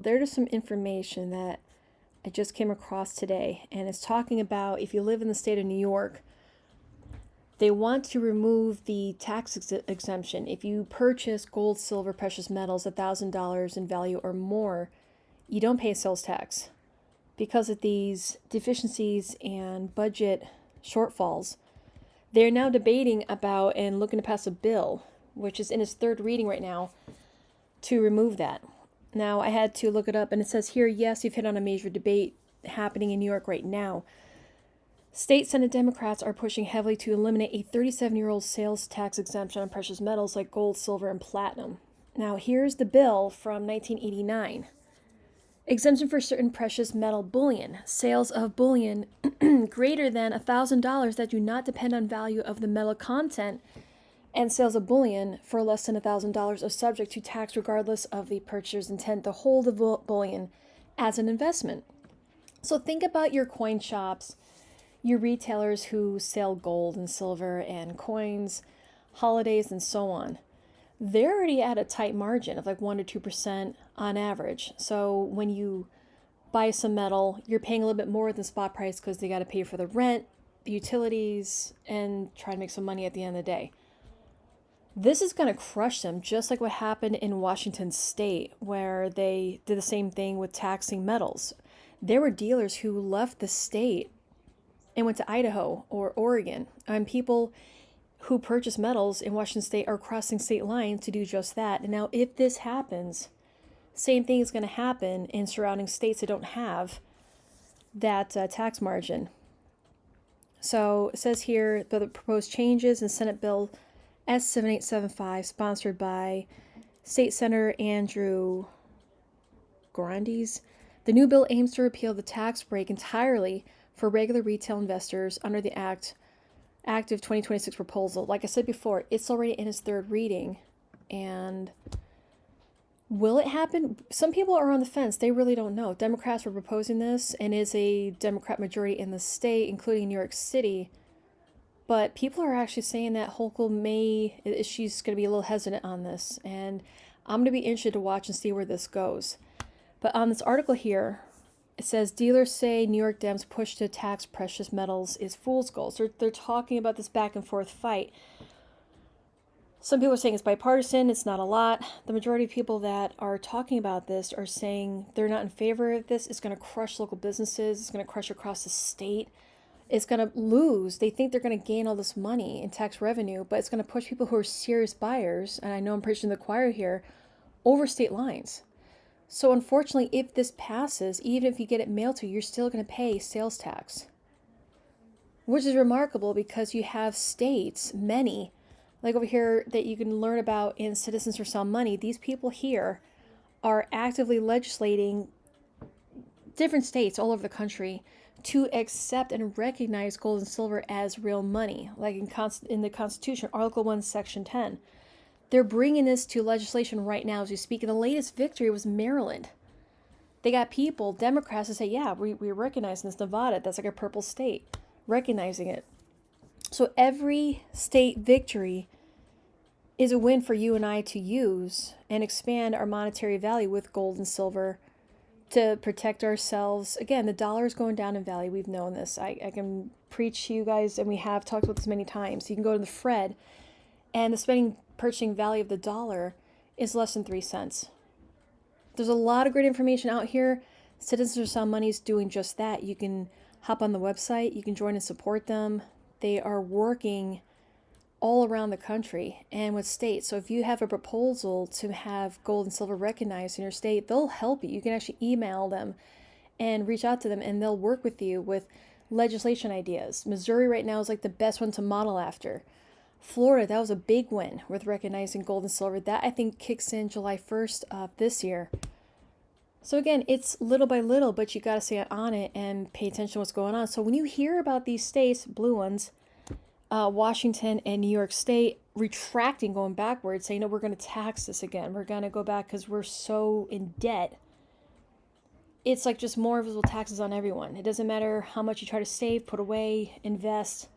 There's some information that I just came across today, and it's talking about if you live in the state of New York, they want to remove the tax exemption. If you purchase gold, silver, precious metals $1,000 in value or more, you don't pay sales tax. Because of these deficiencies and budget shortfalls, they're now debating about and looking to pass a bill, which is in its third reading right now, to remove that. Now, I had to look it up, and it says here, yes, you've hit on a major debate happening in New York right now. State Senate Democrats are pushing heavily to eliminate a 37-year-old sales tax exemption on precious metals like gold, silver, and platinum. Now, here's the bill from 1989. Exemption for certain precious metal bullion. Sales of bullion greater than $1,000 that do not depend on value of the metal content, and sales of bullion for less than $1,000 are subject to tax regardless of the purchaser's intent to hold the bullion as an investment. So think about your coin shops, your retailers who sell gold and silver and coins, holidays, and so on. They're already at a tight margin of like 1 to 2% on average. So when you buy some metal, you're paying a little bit more than spot price because they got to pay for the rent, the utilities, and try to make some money at the end of the day. This is going to crush them, just like what happened in Washington State, where they did the same thing with taxing metals. There were dealers who left the state and went to Idaho or Oregon, and people who purchase metals in Washington State are crossing state lines to do just that. And now, if this happens, same thing is going to happen in surrounding states that don't have that tax margin. So it says here the proposed changes in Senate Bill S7875, sponsored by State Senator Andrew Grandes. The new bill aims to repeal the tax break entirely for regular retail investors under the active 2026 proposal. Like I said before, it's already in its third reading. And will it happen? Some people are on the fence. They really don't know. Democrats were proposing this, and is a Democrat majority in the state, including New York City. But people are actually saying that Hochul she's going to be a little hesitant on this. And I'm going to be interested to watch and see where this goes. But on this article here, it says, dealers say New York Dems push to tax precious metals is fool's gold. So they're talking about this back and forth fight. Some people are saying it's bipartisan. It's not a lot. The majority of people that are talking about this are saying they're not in favor of this. It's going to crush local businesses. It's going to crush across the state. It's going to lose. They think they're going to gain all this money in tax revenue, but it's going to push people who are serious buyers, and I know I'm preaching to the choir here, over state lines. So unfortunately, if this passes, even if you get it mailed to you, you're still going to pay sales tax. Which is remarkable because you have states, many, like over here that you can learn about in Citizens for Sound Money. These people here are actively legislating different states all over the country to accept and recognize gold and silver as real money, like in the Constitution, Article 1, Section 10. They're bringing this to legislation right now as we speak, and the latest victory was Maryland. They got people, Democrats, to say, yeah, we recognize this. Nevada, that's like a purple state, recognizing it. So every state victory is a win for you and I to use and expand our monetary value with gold and silver to protect ourselves. Again, the dollar is going down in value. We've known this. I can preach to you guys, and we have talked about this many times. You can go to the Fred, and the purchasing value of the dollar is less than 3 cents. There's a lot of great information out here. Citizens for Sound Money is doing just that. You can hop on the website. You can join and support them. They are working all around the country and with states. So if you have a proposal to have gold and silver recognized in your state, they'll help you. You can actually email them and reach out to them, and they'll work with you with legislation ideas. Missouri right now is like the best one to model after. Florida, that was a big win with recognizing gold and silver. That, I think, kicks in July 1st of this year. So again, it's little by little, but you got to stay on it and pay attention to what's going on. So when you hear about these states, blue ones, Washington and New York State retracting, going backwards, saying, no, we're going to tax this again. We're going to go back because we're so in debt. It's like just more visible taxes on everyone. It doesn't matter how much you try to save, put away, invest.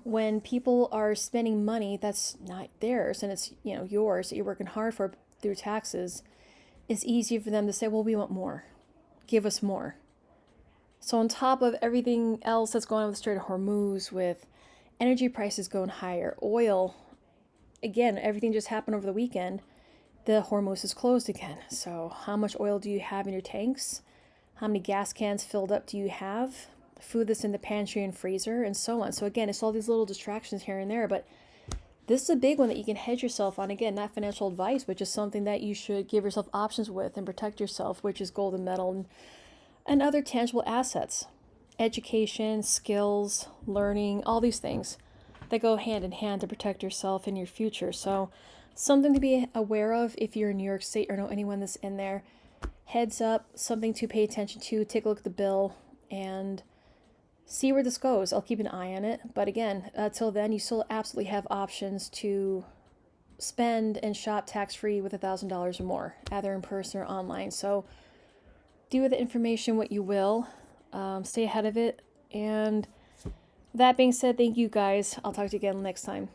When people are spending money that's not theirs and it's yours that you're working hard for through taxes, it's easier for them to say, well, we want more. Give us more. So on top of everything else that's going on with the Strait of Hormuz, with energy prices going higher, oil, again, everything just happened over the weekend. The Hormuz is closed again. So how much oil do you have in your tanks? How many gas cans filled up do you have? Food that's in the pantry and freezer, and so on. So again, it's all these little distractions here and there, but this is a big one that you can hedge yourself on. Again, not financial advice, but just something that you should give yourself options with and protect yourself, which is gold and metal and other tangible assets. Education, skills, learning, all these things that go hand in hand to protect yourself and your future. So something to be aware of if you're in New York State or know anyone that's in there. Heads up, something to pay attention to. Take a look at the bill and see where this goes. I'll keep an eye on it. But again, till then, you still absolutely have options to spend and shop tax-free with $1,000 or more, either in person or online. So do with the information what you will. Stay ahead of it. And that being said, thank you guys. I'll talk to you again next time.